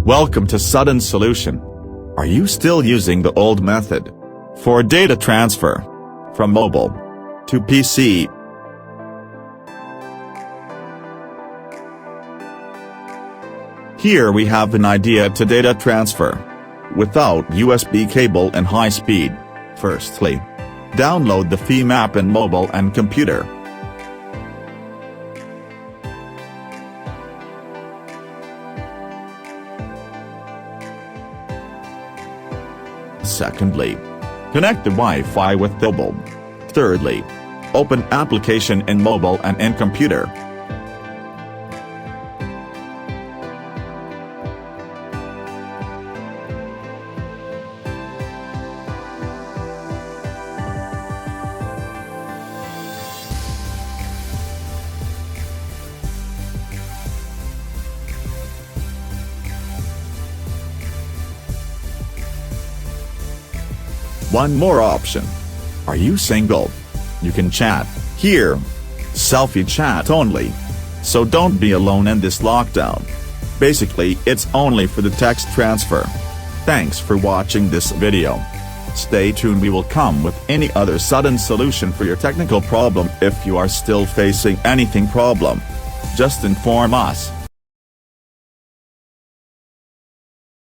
Welcome to Sudden Solution. Are you still using the old method for data transfer from mobile to PC? Here we have an idea to data transfer without USB cable and high speed. Firstly, download the Feem app in mobile and computer. Secondly, connect the Wi-Fi with mobile. Thirdly, open application in mobile and in computer. One more option. Are you single? You can chat here. Selfie chat only. So don't be alone in this lockdown. Basically, it's only for the text transfer. Thanks for watching this video. Stay tuned, we will come with any other sudden solution for your technical problem. If you are still facing anything problem, just inform us.